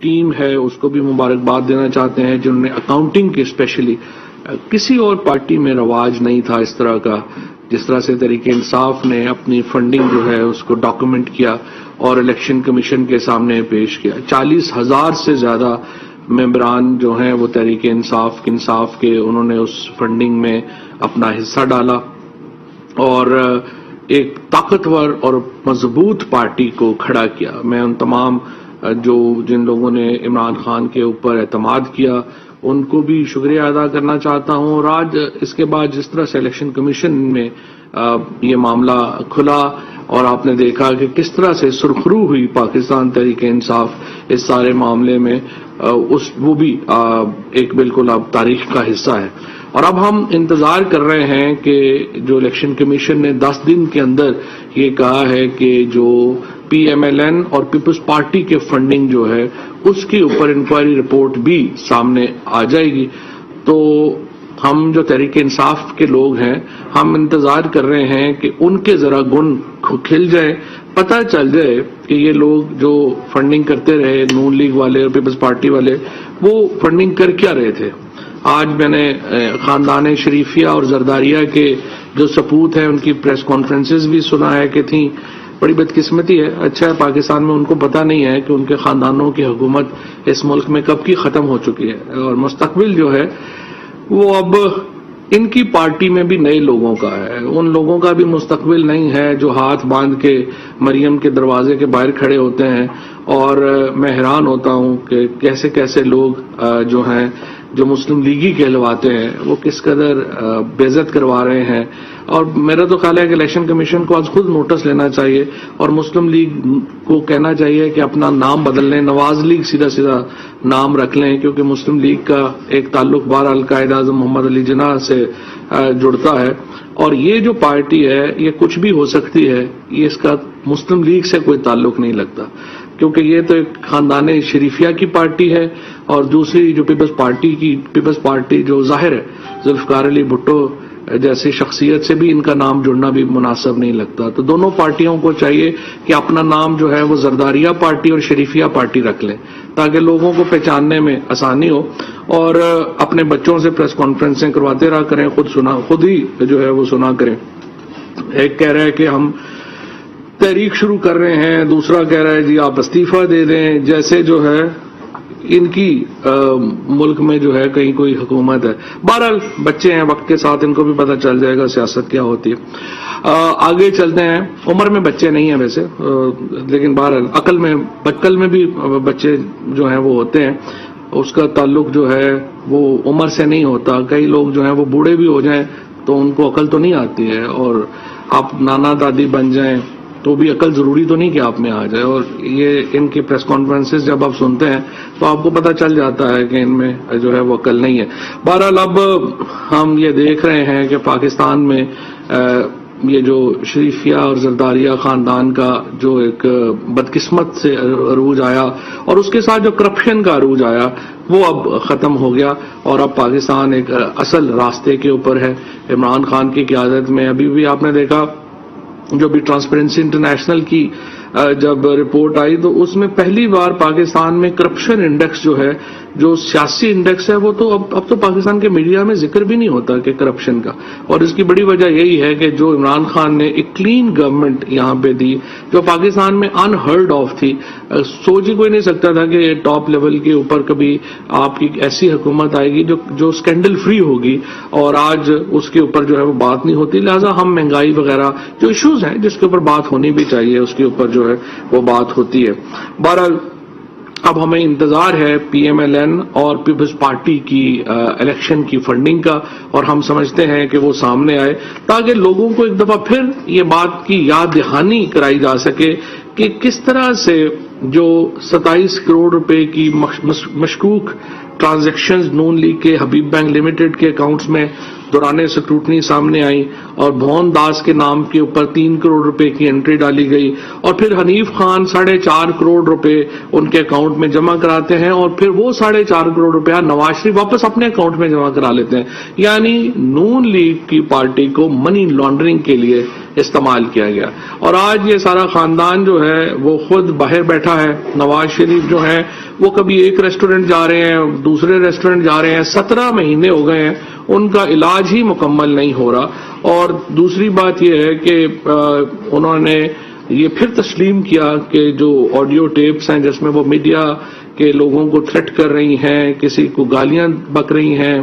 Team ہے اس کو بھی مبارکباد دینا چاہتے ہیں جنہوں نے اکاؤنٹنگ کے اسپیشلی کسی اور پارٹی میں رواج نہیں تھا اس طرح کا، جس طرح سے تحریک انصاف نے اپنی فنڈنگ جو ہے اس کو ڈاکومنٹ کیا اور الیکشن کمیشن کے سامنے پیش کیا۔ 40,000 سے زیادہ ممبران جو ہیں وہ تحریک انصاف کے انہوں نے اس فنڈنگ میں اپنا حصہ ڈالا اور ایک طاقتور اور مضبوط پارٹی کو کھڑا کیا۔ میں ان تمام جن لوگوں نے عمران خان کے اوپر اعتماد کیا ان کو بھی شکریہ ادا کرنا چاہتا ہوں، اور آج اس کے بعد جس طرح سے الیکشن کمیشن میں یہ معاملہ کھلا اور آپ نے دیکھا کہ کس طرح سے سرخرو ہوئی پاکستان تحریک انصاف اس سارے معاملے میں، وہ بھی ایک بالکل اب تاریخ کا حصہ ہے۔ اور اب ہم انتظار کر رہے ہیں کہ جو الیکشن کمیشن نے 10 دن کے اندر یہ کہا ہے کہ جو پی ایم ایل این اور پیپلز پارٹی کے فنڈنگ جو ہے اس کے اوپر انکوائری رپورٹ بھی سامنے آ جائے گی، تو ہم جو تحریک انصاف کے لوگ ہیں ہم انتظار کر رہے ہیں کہ ان کے ذرا گن کھل جائے، پتہ چل جائے کہ یہ لوگ جو فنڈنگ کرتے رہے نون لیگ والے اور پیپلز پارٹی والے وہ فنڈنگ کر کیا رہے تھے۔ آج میں نے خاندان شریفیہ اور زرداریہ کے جو سپوت ہیں ان کی پریس کانفرنسز بھی سنا ہے کہ تھیں۔ بڑی بدقسمتی ہے، اچھا ہے پاکستان میں ان کو پتہ نہیں ہے کہ ان کے خاندانوں کی حکومت اس ملک میں کب کی ختم ہو چکی ہے، اور مستقبل جو ہے وہ اب ان کی پارٹی میں بھی نئے لوگوں کا ہے، ان لوگوں کا بھی مستقبل نہیں ہے جو ہاتھ باندھ کے مریم کے دروازے کے باہر کھڑے ہوتے ہیں۔ اور میں حیران ہوتا ہوں کہ کیسے کیسے لوگ جو ہیں جو مسلم لیگی کہلواتے ہیں وہ کس قدر بے عزت کروا رہے ہیں۔ اور میرا تو خیال ہے کہ الیکشن کمیشن کو آج خود نوٹس لینا چاہیے اور مسلم لیگ کو کہنا چاہیے کہ اپنا نام بدل لیں، نواز لیگ سیدھا نام رکھ لیں، کیونکہ مسلم لیگ کا ایک تعلق بہرحال قائد اعظم محمد علی جناح سے جڑتا ہے، اور یہ جو پارٹی ہے یہ کچھ بھی ہو سکتی ہے، یہ اس کا مسلم لیگ سے کوئی تعلق نہیں لگتا، کیونکہ یہ تو ایک خاندان شریفیہ کی پارٹی ہے، اور دوسری جو پیپلز پارٹی جو ظاہر ہے ذوالفقار علی بھٹو جیسی شخصیت سے بھی ان کا نام جڑنا بھی مناسب نہیں لگتا۔ تو دونوں پارٹیوں کو چاہیے کہ اپنا نام جو ہے وہ زرداریہ پارٹی اور شریفیہ پارٹی رکھ لیں تاکہ لوگوں کو پہچاننے میں آسانی ہو، اور اپنے بچوں سے پریس کانفرنسیں کرواتے رہا کریں، خود ہی جو ہے وہ سنا کریں۔ ایک کہہ رہا ہے کہ ہم تحریک شروع کر رہے ہیں، دوسرا کہہ رہا ہے جی آپ استعفیٰ دے دیں، جیسے جو ہے ان کی ملک میں جو ہے کہیں کوئی حکومت ہے۔ بہرحال بچے ہیں، وقت کے ساتھ ان کو بھی پتہ چل جائے گا سیاست کیا ہوتی ہے۔ آگے چلتے ہیں، عمر میں بچے نہیں ہیں ویسے، لیکن بہرحال عقل میں بھی بچے جو ہیں وہ ہوتے ہیں، اس کا تعلق جو ہے وہ عمر سے نہیں ہوتا۔ کئی لوگ جو ہیں وہ بوڑھے بھی ہو جائیں تو ان کو عقل تو نہیں آتی ہے، اور آپ نانا دادی بن جائیں تو بھی عقل ضروری تو نہیں کہ آپ میں آ جائے، اور یہ ان کی پریس کانفرنسز جب آپ سنتے ہیں تو آپ کو پتہ چل جاتا ہے کہ ان میں جو ہے وہ عقل نہیں ہے۔ بہرحال اب ہم یہ دیکھ رہے ہیں کہ پاکستان میں یہ جو شریفیہ اور زرداریہ خاندان کا جو ایک بدقسمت سے عروج آیا اور اس کے ساتھ جو کرپشن کا عروج آیا وہ اب ختم ہو گیا، اور اب پاکستان ایک اصل راستے کے اوپر ہے عمران خان کی قیادت میں۔ ابھی بھی آپ نے دیکھا جو بھی ٹرانسپیرنسی انٹرنیشنل کی جب رپورٹ آئی تو اس میں پہلی بار پاکستان میں کرپشن انڈیکس جو ہے، جو سیاسی انڈیکس ہے، وہ تو اب تو پاکستان کے میڈیا میں ذکر بھی نہیں ہوتا کہ کرپشن کا، اور اس کی بڑی وجہ یہی ہے کہ جو عمران خان نے ایک کلین گورنمنٹ یہاں پہ دی جو پاکستان میں انہرڈ آف تھی، سوچ ہی کوئی نہیں سکتا تھا کہ ٹاپ لیول کے اوپر کبھی آپ کی ایسی حکومت آئے گی جو اسکینڈل فری ہوگی، اور آج اس کے اوپر جو ہے وہ بات نہیں ہوتی۔ لہٰذا ہم مہنگائی وغیرہ جو ایشوز ہیں جس کے اوپر بات ہونی بھی چاہیے اس کے اوپر جو ہے وہ بات ہوتی ہے۔ بہرحال اب ہمیں انتظار ہے پی ایم ایل این اور پیپلز پارٹی کی الیکشن کی فنڈنگ کا، اور ہم سمجھتے ہیں کہ وہ سامنے آئے تاکہ لوگوں کو ایک دفعہ پھر یہ بات کی یاد دہانی کرائی جا سکے کہ کس طرح سے جو 27 کروڑ روپے کی مشکوک ٹرانزیکشنز نون لیگ کے حبیب بینک لمیٹڈ کے اکاؤنٹس میں دوران اسکروٹنی سامنے آئی اور بھون داس کے نام کے اوپر 3 کروڑ روپے کی انٹری ڈالی گئی، اور پھر حنیف خان 4.5 کروڑ روپے ان کے اکاؤنٹ میں جمع کراتے ہیں، اور پھر وہ 4.5 کروڑ روپیہ نواز شریف واپس اپنے اکاؤنٹ میں جمع کرا لیتے ہیں. یعنی نون لیگ کی پارٹی کو منی لانڈرنگ کے لیے استعمال کیا گیا. اور آج یہ سارا خاندان جو ہے وہ خود باہر بیٹھا ہے. نواز شریف جو ہے وہ کبھی ایک ریسٹورنٹ جا رہے ہیں، دوسرے ریسٹورنٹ جا رہے ہیں، 17 مہینے ہو گئے ہیں ان کا علاج ہی مکمل نہیں ہو رہا. اور دوسری بات یہ ہے کہ انہوں نے یہ پھر تسلیم کیا کہ جو آڈیو ٹیپس ہیں جس میں وہ میڈیا کے لوگوں کو تھریٹ کر رہی ہیں، کسی کو گالیاں بک رہی ہیں،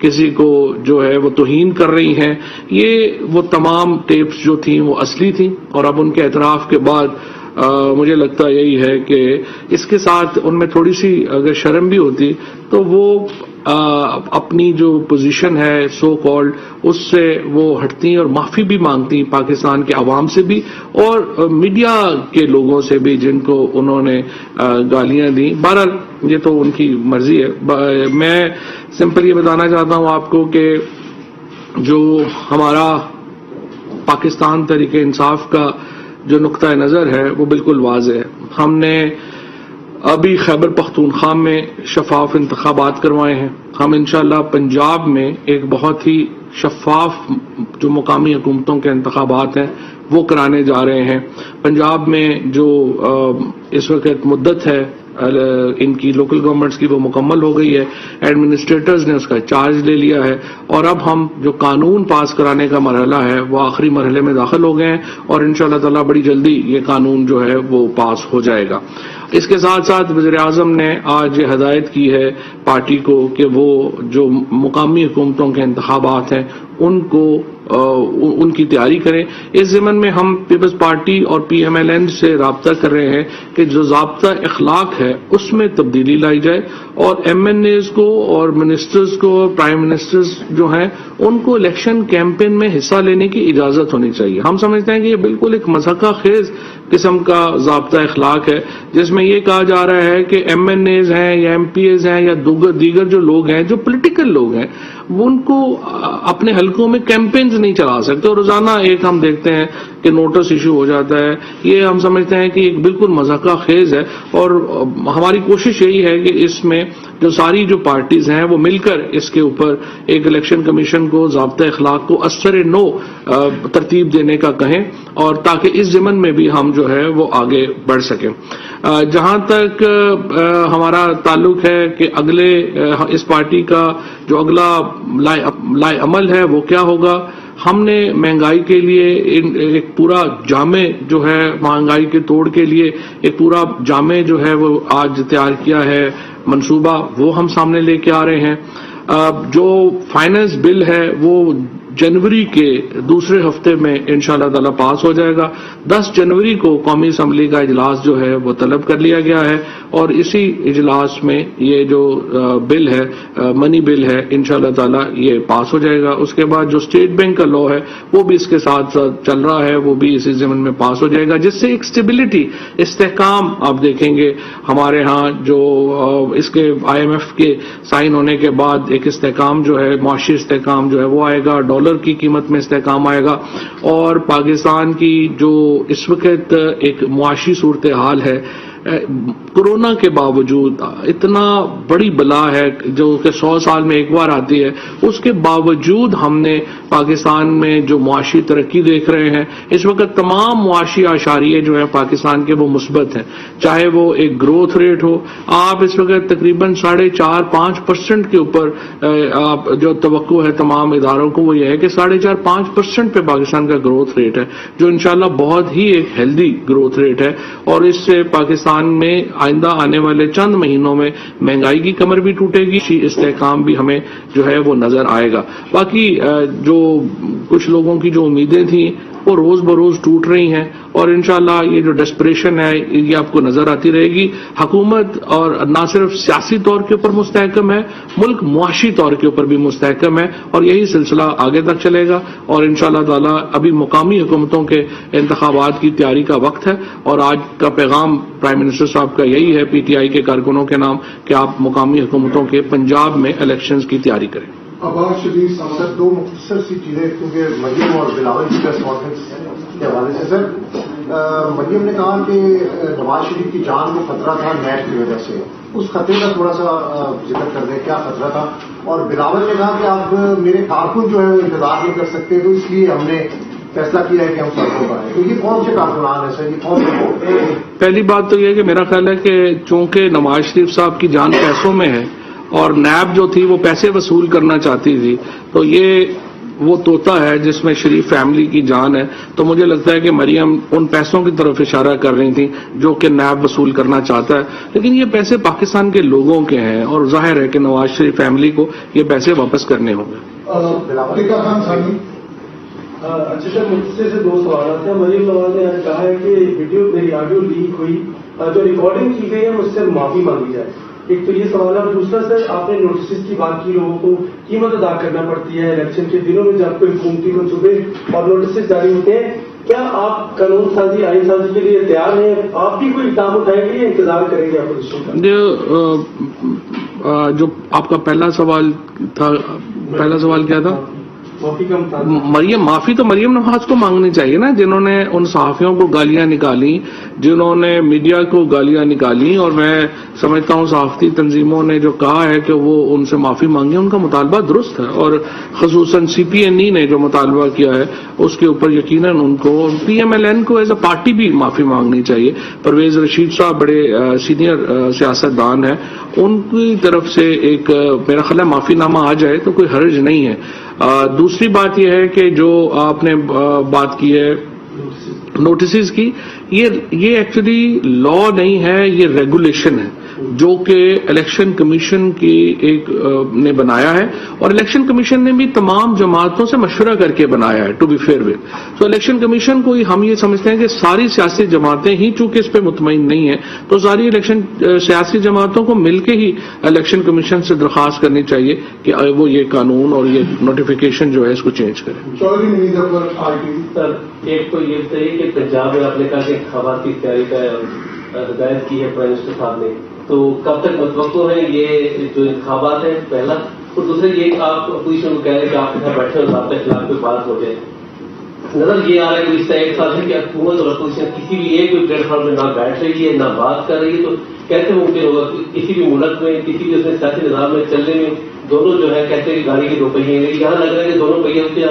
کسی کو جو ہے وہ توہین کر رہی ہیں، یہ وہ تمام ٹیپس جو تھیں وہ اصلی تھیں. اور اب ان کے اعتراف کے بعد مجھے لگتا یہی ہے کہ اس کے ساتھ ان میں تھوڑی سی اگر شرم بھی ہوتی تو وہ اپنی جو پوزیشن ہے سو کالڈ اس سے وہ ہٹتی اور معافی بھی مانگتی پاکستان کے عوام سے بھی اور میڈیا کے لوگوں سے بھی جن کو انہوں نے گالیاں دی. بہرحال یہ تو ان کی مرضی ہے. میں سمپل یہ بتانا چاہتا ہوں آپ کو کہ جو ہمارا پاکستان تحریک انصاف کا جو نقطہ نظر ہے وہ بالکل واضح ہے. ہم نے ابھی خیبر پختونخوا میں شفاف انتخابات کروائے ہیں. ہم انشاءاللہ پنجاب میں ایک بہت ہی شفاف جو مقامی حکومتوں کے انتخابات ہیں وہ کرانے جا رہے ہیں. پنجاب میں جو اس وقت مدت ہے ان کی لوکل گورنمنٹس کی وہ مکمل ہو گئی ہے. ایڈمنسٹریٹرز نے اس کا چارج لے لیا ہے اور اب ہم جو قانون پاس کرانے کا مرحلہ ہے وہ آخری مرحلے میں داخل ہو گئے ہیں اور انشاءاللہ تعالی بڑی جلدی یہ قانون جو ہے وہ پاس ہو جائے گا. اس کے ساتھ ساتھ وزیر اعظم نے آج یہ ہدایت کی ہے پارٹی کو کہ وہ جو مقامی حکومتوں کے انتخابات ہیں ان کو ان کی تیاری کریں. اس ضمن میں ہم پیپلز پارٹی اور پی ایم ایل این سے رابطہ کر رہے ہیں کہ جو ضابطہ اخلاق ہے اس میں تبدیلی لائی جائے اور ایم این ایز کو اور منسٹرز کو اور پرائم منسٹرز جو ہیں ان کو الیکشن کیمپین میں حصہ لینے کی اجازت ہونی چاہیے. ہم سمجھتے ہیں کہ یہ بالکل ایک مضحکہ خیز قسم کا ضابطہ اخلاق ہے جس میں یہ کہا جا رہا ہے کہ ایم این ایز ہیں یا ایم پی ایز ہیں یا دیگر جو لوگ ہیں جو پولیٹیکل لوگ ہیں وہ ان کو اپنے حلقوں میں کیمپینز نہیں چلا سکتے اور روزانہ ایک ہم دیکھتے ہیں کہ نوٹس ایشو ہو جاتا ہے. یہ ہم سمجھتے ہیں کہ ایک بالکل مضحکہ خیز ہے اور ہماری کوشش یہی ہے کہ اس میں جو ساری جو پارٹیز ہیں وہ مل کر اس کے اوپر ایک الیکشن کمیشن کو ضابطہ اخلاق کو اثر نو ترتیب دینے کا کہیں اور تاکہ اس ضمن میں بھی ہم جو ہے وہ آگے بڑھ سکیں. جہاں تک ہمارا تعلق ہے کہ اگلے اس پارٹی کا جو اگلا لائے عمل ہے وہ کیا ہوگا. ہم نے مہنگائی کے لیے ایک پورا جامع جو ہے مہنگائی کے توڑ کے لیے ایک پورا جامع جو ہے وہ آج تیار کیا ہے منصوبہ وہ ہم سامنے لے کے آ رہے ہیں. جو فائنانس بل ہے وہ جنوری کے دوسرے ہفتے میں انشاءاللہ تعالی پاس ہو جائے گا. 10 جنوری کو قومی اسمبلی کا اجلاس جو ہے وہ طلب کر لیا گیا ہے اور اسی اجلاس میں یہ جو بل ہے منی بل ہے انشاءاللہ تعالی یہ پاس ہو جائے گا. اس کے بعد جو اسٹیٹ بینک کا لا ہے وہ بھی اس کے ساتھ ساتھ چل رہا ہے وہ بھی اسی ضمن میں پاس ہو جائے گا جس سے ایک اسٹیبلٹی استحکام آپ دیکھیں گے ہمارے ہاں جو اس کے آئی ایم ایف کے سائن ہونے کے بعد ایک استحکام جو ہے معاشی استحکام جو ہے وہ آئے گا. ڈالر کی قیمت میں استحکام آئے گا اور پاکستان کی جو اس وقت ایک معاشی صورتحال ہے کورونا کے باوجود اتنا بڑی بلا ہے جو کہ 100 سال میں ایک بار آتی ہے اس کے باوجود ہم نے پاکستان میں جو معاشی ترقی دیکھ رہے ہیں اس وقت تمام معاشی اشاریے جو ہیں پاکستان کے وہ مثبت ہیں. چاہے وہ ایک گروتھ ریٹ ہو آپ اس وقت تقریباً 4.5-5% کے اوپر آپ جو توقع ہے تمام اداروں کو وہ یہ ہے کہ 4.5-5% پہ پاکستان کا گروتھ ریٹ ہے جو انشاءاللہ بہت ہی ایک ہیلدی گروتھ ریٹ ہے اور اس سے پاکستان میں آئندہ آنے والے چند مہینوں میں مہنگائی کی کمر بھی ٹوٹے گی استحکام بھی ہمیں جو ہے وہ نظر آئے گا. باقی جو کچھ لوگوں کی جو امیدیں تھیں وہ روز بروز ٹوٹ رہی ہیں اور انشاءاللہ یہ جو ڈسپریشن ہے یہ آپ کو نظر آتی رہے گی. حکومت اور نہ صرف سیاسی طور کے اوپر مستحکم ہے ملک معاشی طور کے اوپر بھی مستحکم ہے اور یہی سلسلہ آگے تک چلے گا اور انشاءاللہ تعالی ابھی مقامی حکومتوں کے انتخابات کی تیاری کا وقت ہے اور آج کا پیغام پرائم منسٹر صاحب کا یہی ہے پی ٹی آئی کے کارکنوں کے نام کہ آپ مقامی حکومتوں کے پنجاب میں الیکشنز کی تیاری کریں. عباس شدید سر دو مختصر سی چیزیں کیونکہ مریم اور بلاول کی پریس کانفرنس کے حوالے سے سر مریم نے کہا کہ نواز شریف کی جان کو خطرہ تھا نیب کی وجہ سے، اس خطرے کا تھوڑا سا ذکر کر دیں، کیا خطرہ تھا؟ اور بلاول نے کہا کہ اب میرے کارکن جو ہے وہ انتظار نہیں کر سکتے تو اس لیے ہم نے فیصلہ کیا ہے کہ ہم سڑکوں پر آئیں۔ تو یہ کون سے کارکنان ہیں سر، یہ کون سے؟ پہلی بات تو یہ ہے کہ میرا خیال ہے کہ چونکہ نواز شریف صاحب کی جان پیسوں میں ہے اور نیب جو تھی وہ پیسے وصول کرنا چاہتی تھی، تو یہ وہ طوطا ہے جس میں شریف فیملی کی جان ہے، تو مجھے لگتا ہے کہ مریم ان پیسوں کی طرف اشارہ کر رہی تھی جو کہ نیب وصول کرنا چاہتا ہے، لیکن یہ پیسے پاکستان کے لوگوں کے ہیں اور ظاہر ہے کہ نواز شریف فیملی کو یہ پیسے واپس کرنے ہوں گے۔ اچھا سر، مجھ سے دو سوالات ہیں۔ مریم نواز نے آج کہا ہے کہ ویڈیو میری آڈیو لیک ہوئی، جو ریکارڈنگ کی گئی ہے مجھ سے معافی مانگی جائے۔ ایک تو یہ سوال ہے، دوسرا سر آپ نے نوٹسز کی بات کی، لوگوں کو قیمت ادا کرنا پڑتی ہے الیکشن کے دنوں میں جب کوئی حکومتی منصوبے اور نوٹسز جاری ہوتے ہیں، کیا آپ قانون سازی آئین سازی کے لیے تیار ہیں؟ آپ بھی کوئی اقدام اٹھائیں گے یا انتظار کریں گے اپوزیشن کا؟ جو آپ کا پہلا سوال تھا، پہلا سوال کیا تھا؟ مریم معافی تو مریم نواز کو مانگنی چاہیے نا، جنہوں نے ان صحافیوں کو گالیاں نکالی، جنہوں نے میڈیا کو گالیاں نکالی، اور میں سمجھتا ہوں صحافتی تنظیموں نے جو کہا ہے کہ وہ ان سے معافی مانگے، ان کا مطالبہ درست ہے، اور خصوصاً سی پی این ای نے جو مطالبہ کیا ہے اس کے اوپر یقیناً ان کو، پی ایم ایل این کو ایز اے پارٹی بھی معافی مانگنی چاہیے۔ پرویز رشید صاحب بڑے سینئر سیاستدان ہیں، ان کی طرف سے ایک میرا خیال ہے معافی نامہ آ جائے تو کوئی حرج نہیں ہے۔ دوسری بات یہ ہے کہ جو آپ نے بات کی ہے نوٹسز کی، یہ ایکچولی لا نہیں ہے، یہ ریگولیشن ہے جو کہ الیکشن کمیشن کی ایک نے بنایا ہے، اور الیکشن کمیشن نے بھی تمام جماعتوں سے مشورہ کر کے بنایا ہے، ٹو بی فیئر ود۔ تو الیکشن کمیشن کو ہم یہ سمجھتے ہیں کہ ساری سیاسی جماعتیں ہی چونکہ اس پہ مطمئن نہیں ہیں، تو ساری سیاسی جماعتوں کو مل کے ہی الیکشن کمیشن سے درخواست کرنی چاہیے کہ وہ یہ قانون اور یہ نوٹیفیکیشن جو ہے اس کو چینج کریں۔ سر ایک تو یہ بتائیے کہ پنجاب میں آپ نے کہا کہ انتخابات کی تیاری کا ہدایت کی ہے پرائم منسٹر صاحب نے، تو کب تک متوقع ہے یہ جو انتخابات ہیں پہلا، اور دوسرا یہ کہ آپ اپوزیشن کو کہہ رہے ہیں کہ آپ کے ساتھ بیٹھے اور آپ کے خلاف کوئی بات ہو جائے، نظر یہ آ رہا ہے کہ اس طرح ایک ساتھ ہے کہ حکومت اور اپوزیشن کسی بھی ایک کوئی پلیٹ فارم میں نہ بیٹھ رہی ہے نہ بات کر رہی ہے، تو کیسے ممکن ہوگا کسی بھی ملک میں کسی بھی اس میں سیاسی نظام میں چلنے میں دونوں جو ہے کہتے ہیں گاڑی کے دو پہیے ہیں، یہاں لگ رہا ہے کہ دونوں پہیوں کے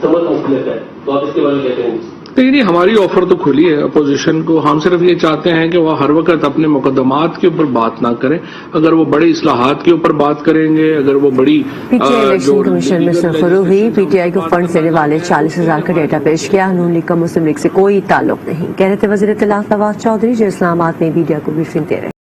سمجھ مختلف ہے، تو آپ اس کے بارے میں کہتے ہیں؟ نہیں، ہماری آفر تو کھلی ہے اپوزیشن کو، ہم صرف یہ چاہتے ہیں کہ وہ ہر وقت اپنے مقدمات کے اوپر بات نہ کریں، اگر وہ بڑی اصلاحات کے اوپر بات کریں گے، اگر وہ بڑی P T I election commission میں سرخرو ہوئی، پی ٹی آئی کو فنڈ لینے والے 40,000 کا ڈیٹا پیش کیا، نون لیگ کا مسلم لیگ سے کوئی تعلق نہیں، کہہ رہے تھے وزیر اطلاع فواد چودھری، جو اسلام آباد میں میڈیا کو بریفنگ دے رہے